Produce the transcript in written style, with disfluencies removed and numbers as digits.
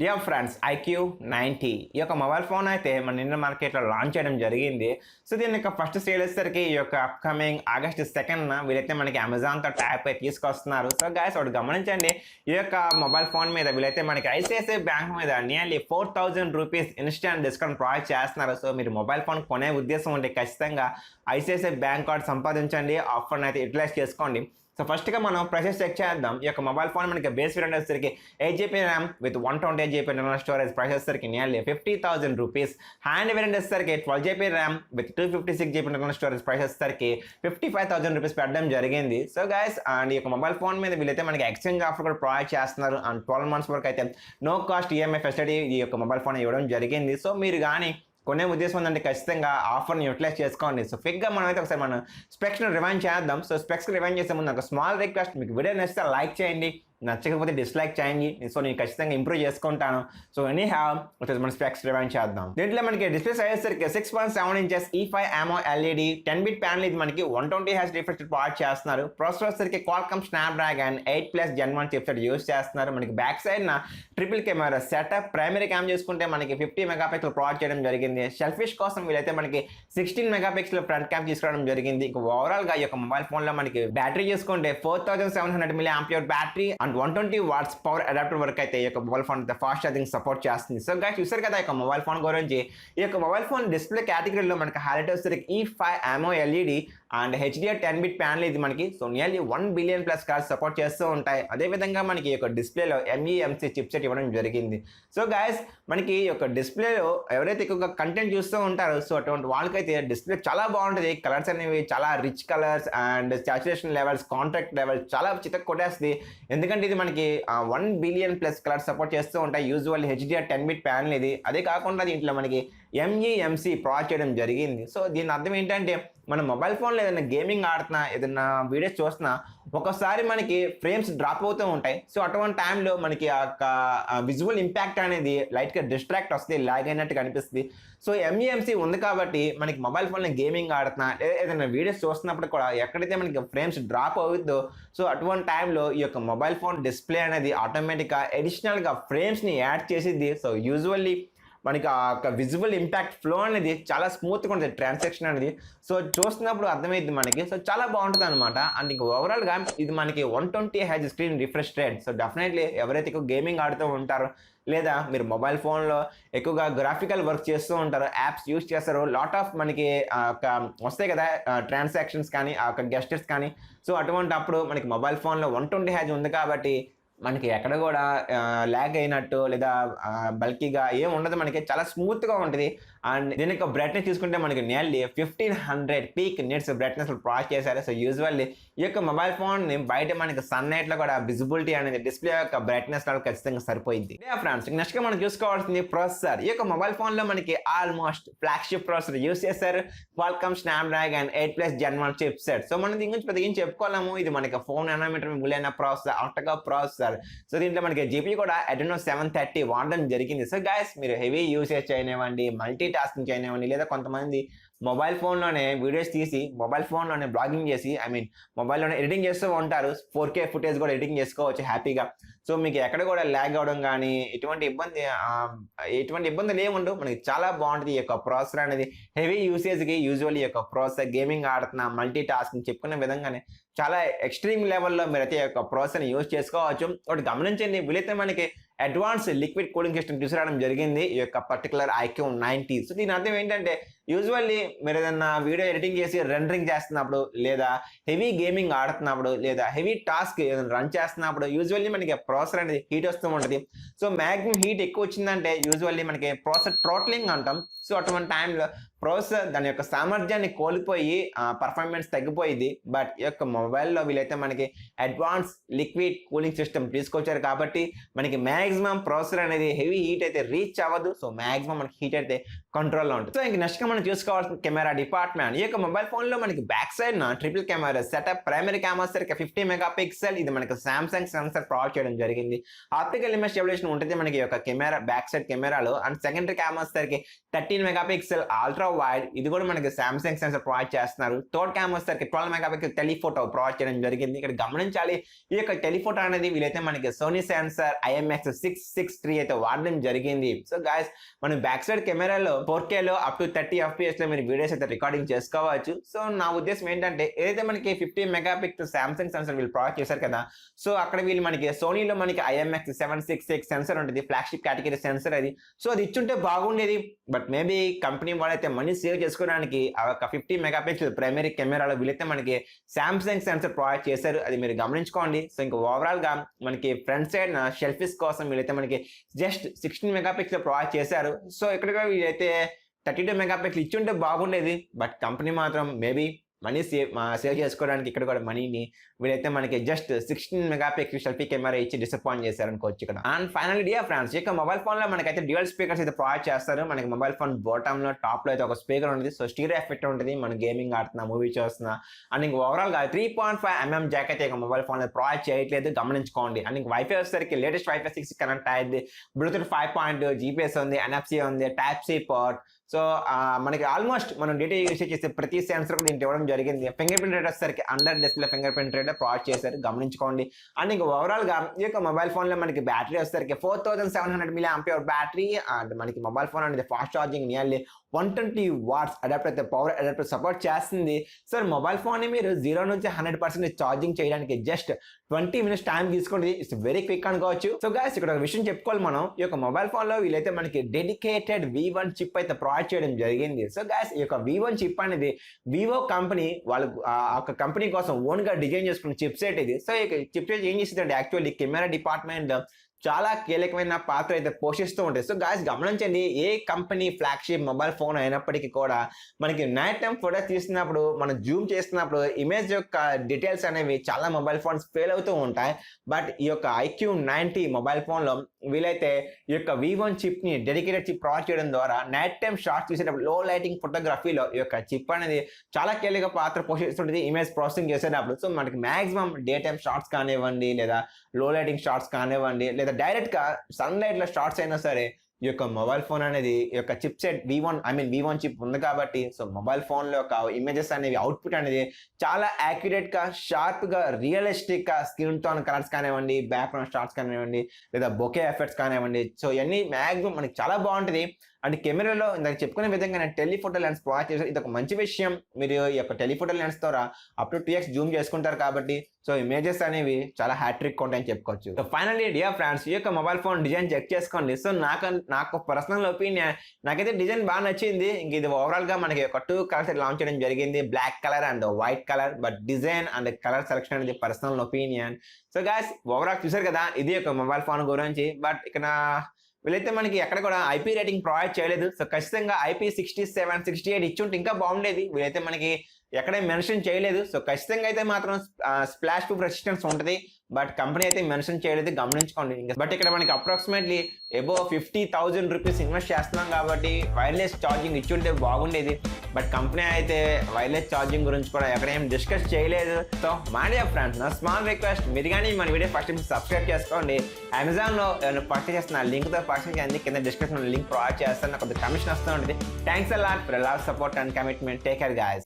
Dear friends IQ 90 ఈ యొక్క mobile phone అయితే మన ఇండియన్ మార్కెట్లో లాంచ్ చేయడం జరిగింది. సో దీని యొక్క ఫస్ట్ సేల్ వచ్చేసరికి ఈ యొక్క అప్కమింగ్ ఆగస్ట్ 2nd వీళ్ళైతే మనకి అమెజాన్తో ట్యాప్ అయి తీసుకొస్తున్నారు. సో గైస్ ఒకటి గమనించండి, ఈ యొక్క మొబైల్ ఫోన్ మీద వీళ్ళైతే మనకి ఐసిఐసిఐ బ్యాంక్ మీద nearly 4000 rupees instant discount provide చేస్తున్నారు. సో మీరు మొబైల్ ఫోన్ కొనే ఉద్దేశం ఉంటే ఖచ్చితంగా ఐసిఐసిఐ బ్యాంక్ కార్డ్ సంపాదించండి, ఆఫర్ని అయితే యూటిలైజ్ చేసుకోండి. సో ఫస్ట్గా మనం ప్రైసెస్ చెక్ చేద్దాం. ఈ యొక్క మొబైల్ ఫోన్ మనకి బేస్ వేరియంట్ వచ్చేసరికి 8GB RAM with 128GB internal storage price వచ్చేసరికి నియర్లీ 50,000 రూపీస్. హ్యాండ్ వేరియంట్ వచ్చేసరికి 12GB RAM with 256GB internal storage price వచ్చేసరికి 55,000 రూపీస్ పెట్టడం జరిగింది. సో గైస్ అండ్ ఈ యొక్క మొబైల్ ఫోన్ మీద వీళ్ళైతే మనకి ఎక్స్చేంజ్ ఆఫర్ కూడా ప్రొవైడ్ చేస్తున్నారు. అండ్ 12 months వరకు అయితే నో కాస్ట్ ఈఎంఐ ఫెసిలిటీ ఈ యొక్క మొబైల్ ఫోన్ ఇవ్వడం జరిగింది. సో మీరు కానీ కొనే ఉద్దేశం ఉందంటే ఖచ్చితంగా ఆఫర్ని యూటిలైజ్ చేసుకోండి. సో ఫిక్గా మనం అయితే ఒకసారి మనం స్పెక్స్ని రివైండ్ చేద్దాం. సో స్పెక్స్కి రివైండ్ చేసే ముందు ఒక స్మాల్ రిక్వెస్ట్, మీకు వీడియో నచ్చితే లైక్ చేయండి, నచ్చకపోతే డిస్లైక్ చేయండి. సో నేను ఖచ్చితంగా ఇంప్రూవ్ చేసుకుంటాను. సో ఎనీ హ్యావ్ వచ్చేసి మనం స్పెక్స్ రివైండ్ చేద్దాం. దీంట్లో మనకి డిస్ప్లే సైజ్ సరికి 6.7 inches E5 AMO LED 10-bit panel, ఇది మనకి 120Hz రిఫ్రెష్ ప్రొవైడ్ చేస్తున్నారు. ప్రాసెసర్ సరికి Qualcomm Snapdragon 8+ Gen 1 chipset use చేస్తున్నారు. మనకి బ్యాక్ సైడ్ నా triple camera setup, primary cam చూసుకుంటే మనకి 50 మెగాపిక్సెల్ ప్రొవైడ్ చేయడం జరిగింది. సెల్ఫిష్ కోసం వీళ్ళైతే మనకి 16 మెగాపిక్సెల్ ఫ్రంట్ క్యామ్ తీసుకురావడం జరిగింది. ఇక ఓవరాల్ గా ఈ యొక్క మొబైల్ ఫోన్ లో మనకి బ్యాటరీ చూసుకుంటే 4700 mAh battery and 120 watts power adapter వరకు అయితే ఈ యొక్క mobile phone fast charging support చేస్తుంది. సో గైస్ చూసారు కదా ఈ యొక్క మొబైల్ ఫోన్ గురించి. ఈ యొక్క మొబైల్ ఫోన్ డిస్ప్లే కేటగిరీలో మనకి హైలైట్ వచ్చేసరికి E5 AMO LED and HDR 10-bit panel, ఇది మనకి so nearly 1 billion+ cards support చేస్తూ ఉంటాయి. అదేవిధంగా మనకి ఈ యొక్క డిస్ప్లేలో MEMC చిప్సెట్ ఇవ్వడం జరిగింది. సో గైస్ మనకి ఈ యొక్క డిస్ప్లేలో ఎవరైతే ఎక్కువగా కంటెంట్ చూస్తూ ఉంటారో సో అటువంటి వాళ్ళకైతే డిస్ప్లే చాలా బాగుంటుంది. కలర్స్ అనేవి చాలా rich colours and saturation levels, contract levels చాలా చితక్ కొట్టేస్తుంది. ఎందుకంటే ఇది మనకి 1 billion+ కలర్స్ సపోర్ట్ చేస్తూ ఉంటాయి. యూజువల్ HDR 10-bit ప్యానల్ ఇది. అదే కాకుండా దీంట్లో మనకి MEMC ప్రొవైడ్ చేయడం జరిగింది. సో దీని అర్థం ఏంటంటే మన మొబైల్ ఫోన్లో ఏదైనా గేమింగ్ ఆడుతున్నా, ఏదైనా వీడియోస్ చూస్తున్నా ఒకసారి మనకి ఫ్రేమ్స్ డ్రాప్ అవుతూ ఉంటాయి. సో అటువంటి టైంలో మనకి ఆ యొక్క విజువల్ ఇంపాక్ట్ అనేది లైట్గా డిస్ట్రాక్ట్ వస్తుంది, లాగ్ అయినట్టు కనిపిస్తుంది. సో MEMC ఉంది కాబట్టి మనకి మొబైల్ ఫోన్లో గేమింగ్ ఆడుతున్నా ఏదైనా వీడియోస్ చూస్తున్నప్పుడు కూడా ఎక్కడైతే మనకి ఫ్రేమ్స్ డ్రాప్ అవుతుందో సో అటువంటి టైంలో ఈ యొక్క మొబైల్ ఫోన్ డిస్ప్లే అనేది ఆటోమేటిక్గా అడిషనల్గా ఫ్రేమ్స్ని యాడ్ చేసిద్ది. సో యూజువల్లీ మనకి ఆ యొక్క విజువల్ ఇంపాక్ట్ ఫ్లో అనేది చాలా స్మూత్గా ఉంటుంది, ట్రాన్సాక్షన్ అనేది. సో చూస్తున్నప్పుడు అర్థమైంది మనకి. సో చాలా బాగుంటుంది అనమాట. అండ్ ఇంకా ఓవరాల్గా ఇది మనకి 120Hz screen refresh rate. So definitely ఎవరైతే ఎక్కువ గేమింగ్ ఆడుతూ ఉంటారో లేదా మీరు మొబైల్ ఫోన్లో ఎక్కువగా గ్రాఫికల్ వర్క్ చేస్తూ ఉంటారో, యాప్స్ యూస్ చేస్తారో, లాట్ ఆఫ్ మనకి ఒక వస్తాయి కదా ట్రాన్సాక్షన్స్ కానీ ఆ యొక్క గెస్టర్స్ కానీ. సో అటువంటి అప్పుడు మనకి మొబైల్ ఫోన్లో 120Hz ఉంది కాబట్టి మనకి ఎక్కడ కూడా ల్యాగ్ అయినట్టు లేదా బల్కీగా ఏం ఉండదు, మనకి చాలా స్మూత్గా ఉంటుంది. అండ్ దీని యొక్క బ్రైట్నెస్ చూసుకుంటే మనకి nearly 1500 peak nits brightness provide చేశారు. సో యూజువల్లీ ఈ యొక్క మొబైల్ ఫోన్ని బయట మనకి సన్లైట్లో కూడా విజిబిలిటీ అనేది డిస్ప్లే యొక్క బ్రైట్నెస్ ఖచ్చితంగా సరిపోయింది. ఫ్రెండ్స్ నెక్స్ట్గా మనం చూసుకోవాల్సింది ప్రాసెసర్. ఈ యొక్క మొబైల్ ఫోన్లో మనకి ఆల్మోస్ట్ ఫ్లాగ్షిప్ ప్రాసెసర్ యూస్ చేశారు. Qualcomm Snapdragon 8+ Gen 1 chipset. So మనం దీని గురించి పెద్దగా ఏం చెప్పుకోలేము. ఇది మనకి 4 nanometer మూలైన ప్రాసెసర్, ఆక్టా ప్రాసెసర్. సో దీంట్లో మనకి జీపీ కూడా Adreno 730 వాడడం జరిగింది. సో గైస్ మీరు హెవీ యూసేజ్ చేయనివ్వండి, మల్టీ టాస్కింగ్ చేయనివ్వండి, లేదా కొంతమంది మొబైల్ ఫోన్లోనే వీడియోస్ తీసి మొబైల్ ఫోన్లోనే బ్లాగింగ్ చేసి మొబైల్లోనే ఎడిటింగ్ చేస్తూ ఉంటారు. 4K ఫుటేజ్ కూడా ఎడిటింగ్ చేసుకోవచ్చు హ్యాపీగా. సో మీకు ఎక్కడ కూడా ల్యాగ్ అవ్వడం కానీ ఎటువంటి ఇబ్బందులు ఏముండవు. మనకి చాలా బాగుంటుంది ఈ యొక్క ప్రాసెసర్ అనేది. హెవీ యూసేజ్కి యూజువల్లీ ఈ యొక్క ప్రాసెసర్ గేమింగ్ ఆడుతున్న మల్టీ టాస్కింగ్ చెప్పుకునే విధంగానే చాలా ఎక్స్ట్రీమ్ లెవెల్లో మీరైతే ఈ యొక్క ప్రాసెసర్ని యూజ్ చేసుకోవచ్చు. ఒకటి గమనించండి, వీలైతే మనకి అడ్వాన్స్ లిక్విడ్ కూలింగ్ సిస్టమ్ తీసుకురావడం జరిగింది ఈ యొక్క పర్టికులర్ IQOO 90. సో దీని అర్థం ఏంటంటే యూజువల్లీ మీరు ఏదైనా వీడియో ఎడిటింగ్ చేసి రెండరింగ్ చేస్తున్నప్పుడు లేదా హెవీ గేమింగ్ ఆడుతున్నప్పుడు లేదా హెవీ టాస్క్ ఏదైనా రన్ చేస్తున్నప్పుడు యూజువల్లీ మనకి ప్రాసెసర్ అనేది హీట్ వస్తూ ఉంటుంది. సో మ్యాక్సిమం హీట్ ఎక్కువ వచ్చిందంటే యూజువల్లీ మనకి ప్రాసెసర్ థ్రోట్లింగ్ అంటాం. సో అటువంటి టైంలో ప్రాసెసర్ దాని యొక్క సామర్థ్యాన్ని కోల్పోయి పర్ఫార్మెన్స్ తగ్గిపోయింది. బట్ ఈ యొక్క మొబైల్లో వీలైతే మనకి అడ్వాన్స్ లిక్విడ్ కూలింగ్ సిస్టమ్ తీసుకొచ్చారు కాబట్టి మనకి మ్యాక్సిమం ప్రాసెసర్ అనేది హెవీ హీట్ అయితే రీచ్ అవ్వదు. సో మ్యాక్సిమం మనకి హీట్ అయితే కంట్రోల్లో ఉంటుంది. సో ఇంక నెక్స్ట్గా మనం చూసుకోవాల్సిన కెమెరా డిపార్ట్మెంట్. ఈ యొక్క మొబైల్ ఫోన్లో మనకి back side triple camera setup, primary camera సరికి 50 మెగాపిక్సెల్, ఇది మనకి సామ్సంగ్ సెన్సర్ ప్రొవైడ్ చేయడం జరిగింది. ఆప్టికల్ ఇమేజ్ స్టెబిలైజేషన్ ఉంటుంది మనకి ఈ యొక్క కెమెరా బ్యాక్ సైడ్ కెమెరాలో. అండ్ సెకండరీ కెమెరా సరికి 13 మెగాపిక్సెల్ అల్ట్రా వైడ్, ఇది కూడా మనకి సామ్సంగ్ సెన్సర్ ప్రొవైడ్ చేస్తున్నారు. థర్డ్ కెమెరా వచ్చేసరికి 12 మెగాపిక్సెల్ టెలిఫోటో ప్రొవైడ్ చేయడం జరిగింది. ఇక్కడ గమనించాలి, ఈ యొక్క టెలిఫోటో అనేది వీలైతే మనకి సోనీ సెన్సర్ IMX663 అయితే వాడడం జరిగింది. సో గైస్, మనం బ్యాక్ సైడ్ కెమెరాలో 4Kలో అప్ టు 30 FPS లో మీరు వీడియోస్ అయితే రికార్డింగ్ చేసుకోవచ్చు. సో నా ఉద్దేశం ఏంటంటే, ఏదైతే మనకి 50 మెగాపిక్సెల్ సామ్సంగ్ సెన్సర్ వీళ్ళు ప్రొవైడ్ చేశారు కదా, సో అక్కడ వీళ్ళు మనకి సోనీలో మనకి IMX766 సెన్సర్ ఉంటుంది, ఫ్లాగ్షిప్ కేటగిరీ సెన్సర్ అది. సో అది ఇచ్చుంటే బాగుండేది. బట్ మేబీ కంపెనీ వాళ్ళైతే మనీ సేవ్ చేసుకోవడానికి ఆ ఒక 50 మెగాపిక్సెల్ ప్రైమరీ కెమెరాలో వీళ్ళైతే మనకి సామ్సంగ్ సెన్సర్ ప్రొవైడ్ చేశారు, అది మీరు గమనించుకోండి. సో ఇంకా ఓవరాల్ గా మనకి ఫ్రంట్ సైడ్ సెల్ఫీస్ కోసం వీళ్ళైతే మనకి జస్ట్ 16 మెగాపిక్సెల్ ప్రొవైడ్ చేశారు. సో ఇక్కడ వీళ్ళైతే 32 మెగాపిక్సెల్ ఇచ్చుంటే బాగుండేది. బట్ కంపెనీ మాత్రం మేబీ మనీ సేవ్ చేసుకోవడానికి ఇక్కడ కూడా మనీని వీళ్ళైతే మనకి జస్ట్ 16 మెగాపిక్సెల్ సెల్ఫీ కెమెరా ఇచ్చి డిసప్పాయింట్ చేశారు అనుకోవచ్చు ఇక్కడ. అండ్ ఫైనల్ డియర్ ఫ్రెండ్స్, ఇక మొబైల్ ఫోన్ లో మనకైతే డ్యూయల్ స్పీకర్స్ అయితే ప్రొవైడ్ చేస్తారు. మనకి మొబైల్ ఫోన్ బాటమ్ లో టాప్ లో అయితే ఒక స్పీకర్ ఉంటుంది. సో స్టీరియో ఎఫెక్ట్ ఉంటుంది, మనం గేమింగ్ ఆడుతున్నా, మూవీ చూస్తున్నా. అండ్ ఇంక ఓవరాల్ గా 3.5mm జాక్ అయితే ఇక మొబైల్ ఫోన్ లో ప్రొవైడ్ చేయట్లేదు, గమనించుకోండి. అండ్ ఇంక వైఫై వచ్చేసరికి లేటెస్ట్ వైఫై 6 కనెక్ట్ అయ్యింది, బ్లూటూత్ 5.2, GPS ఉంది, NFC ఉంది, టైప్ సి పోర్ట్. సో మనకి ఆల్మోస్ట్ మనం డేటా యూస్ చేసే ప్రతి సెన్సర్ కూడా దీంట్లో ఇవ్వడం జరిగింది. ఫింగర్ ప్రింట్ రీడర్ వచ్చేసరికి under display finger print reader provide చేశారు, గమనించుకోండి. అండ్ ఇంకా ఓవరాల్ గా ఈ యొక్క మొబైల్ ఫోన్ లో మనకి బ్యాటరీ వచ్చేసరికి 4700 mAh బ్యాటరీ. అండ్ మనకి మొబైల్ ఫోన్ అనేది fast charging nearly 120 watts adapter అయితే పవర్ అడాప్టర్ సపోర్ట్ చేస్తుంది. సో మొబైల్ ఫోన్ ని మీరు 0 నుంచి 100% ఛార్జింగ్ చేయడానికి జస్ట్ 20 minutes టైం తీసుకోండి. ఇట్స్ వెరీ క్విక్ అనుకోవచ్చు. సో గైస్, ఇక్కడ ఒక విషయం చెప్పుకోవాలి మనం, ఈ యొక్క మొబైల్ ఫోన్ లో వీళ్ళైతే మనకి డెడికేటెడ్ V1 చిప్ అయితే ప్రొవైడ్ చేయడం జరిగింది. సో గైస్, ఈ యొక్క V1 చిప్ అనేది వివో కంపెనీ వాళ్ళు ఒక కంపెనీ కోసం ఓన్ గా డిజైన్ చేసుకున్న చిప్ సెట్ ఇది. సో ఈ చిప్ సెట్ ఏం చేసిందంటే, యాక్చువల్లీ కెమెరా డిపార్ట్మెంట్ చాలా కీలకమైన పాత్ర అయితే పోషిస్తూ ఉంటాయి. సో గాయస్ గమనించండి, ఏ కంపెనీ ఫ్లాగ్షిప్ మొబైల్ ఫోన్ అయినప్పటికీ కూడా మనకి నైట్ టైం ఫోటోస్ తీస్తున్నప్పుడు, మనం జూమ్ చేస్తున్నప్పుడు ఇమేజ్ యొక్క డీటెయిల్స్ అనేవి చాలా మొబైల్ ఫోన్స్ ఫెయిల్ అవుతూ ఉంటాయి. బట్ ఈ యొక్క IQOO మొబైల్ ఫోన్లో వీలైతే ఈ యొక్క V1 చిప్ ని డెడికేటెడ్ చిప్ ప్రొవైడ్ చేయడం ద్వారా నైట్ టైం షాట్స్ తీసేటప్పుడు లో లైటింగ్ ఫోటోగ్రఫీలో ఈ యొక్క చిప్ అనేది చాలా కీలక పాత్ర పోషిస్తుంటుంది ఇమేజ్ ప్రాసెసింగ్ చేసేటప్పుడు. సో మనకి మాక్సిమం డే టైం షాట్స్ కానివ్వండి, లేదా లో లైటింగ్ షాట్స్ కానివ్వండి, లేదా డైరెక్ట్ గా సన్ లైట్ లో షార్ట్స్ అయినా సరే ఈ యొక్క మొబైల్ ఫోన్ అనేది ఈ యొక్క చిప్ సెట్ V1 చిప్ ఉంది కాబట్టి, సో మొబైల్ ఫోన్ లో యొక్క ఇమేజెస్ అనేవి అవుట్పుట్ అనేది చాలా యాక్యురేట్ గా, షార్ప్ గా, రియలిస్టిక్ గా స్క్రీన్ టోన్ కలర్స్ కానివ్వండి, బ్యాక్గ్రౌండ్ షార్ట్స్ కానివ్వండి, లేదా బొకే ఎఫెక్ట్స్ కానివ్వండి, సో ఇవన్నీ మ్యాక్సిమం మనకి చాలా బాగుంటుంది. అండ్ కెమెరాలో ఇందాక చెప్పుకునే విధంగా నేను టెలిఫోటో లెన్స్ ప్రొవైడ్ చేశాను, ఇది ఒక మంచి విషయం. మీరు ఈ యొక్క టెలిఫోటో లెన్స్ ద్వారా అప్ టు 2x జూమ్ చేసుకుంటారు కాబట్టి, సో ఇమేజెస్ అనేవి చాలా హ్యాట్రిక్ ఉంటాయని చెప్పుకోవచ్చు. సో ఫైనల్లీ డియర్ ఫ్రెండ్స్, ఈ యొక్క మొబైల్ ఫోన్ డిజైన్ చెక్ చేసుకోండి. సో నాకు పర్సనల్ ఒపీనియన్, నాకైతే డిజైన్ బాగా నచ్చింది. ఇంక ఇది ఓవరాల్ గా మనకి ఒక 2 కలర్స్ లాంచ్ చేయడం జరిగింది, black colour and white colour. But design and colour selection అనేది personal opinion. So guys, overall చూసారు కదా, ఇది ఒక మొబైల్ ఫోన్ గురించి. బట్ ఇక్కడ వీళ్ళైతే మనకి ఎక్కడ కూడా IP రేటింగ్ ప్రొవైడ్ చేయలేదు. సో ఖచ్చితంగా IP67, 68 ఇచ్చుంటే ఇంకా బాగుండేది. వీళ్ళైతే మనకి ఎక్కడ మెన్షన్ చేయలేదు. సో ఖచ్చితంగా అయితే మాత్రం స్ప్లాష్ ప్రూఫ్ రెసిస్టెన్స్ ఉంటుంది, బట్ కంపెనీ అయితే మెన్షన్ చేయలేదు, గమనించుకోండి. బట్ ఇక్కడ మనకి అప్రాక్సిమేట్లీ అబోవ్ 50,000 రూపీస్ ఇన్వెస్ట్ చేస్తున్నాం కాబట్టి వైర్లెస్ ఛార్జింగ్ ఇచ్చుంటే బాగుండేది. బట్ కంపెనీ అయితే వైర్లెస్ ఛార్జింగ్ గురించి కూడా ఎక్కడ ఏం డిస్కస్ చేయలేదు. సో మై డియర్ ఫ్రెండ్స్, నా స్మాల్ రిక్వెస్ట్, మీరు కానీ మన వీడియో ఫస్ట్ సబ్స్క్రైబ్ చేసుకోండి. అమెజాన్లో పర్చేస్ చేస్తున్న లింక్తో పర్చేస్ చేయండి, కింద డిస్క్రిప్షన్ లింక్ ప్రొవైడ్ చేస్తాను, నాకు కొంత కమిషన్ వస్తూ ఉంటుంది. Thanks a lot for love, support and commitment. Take care guys.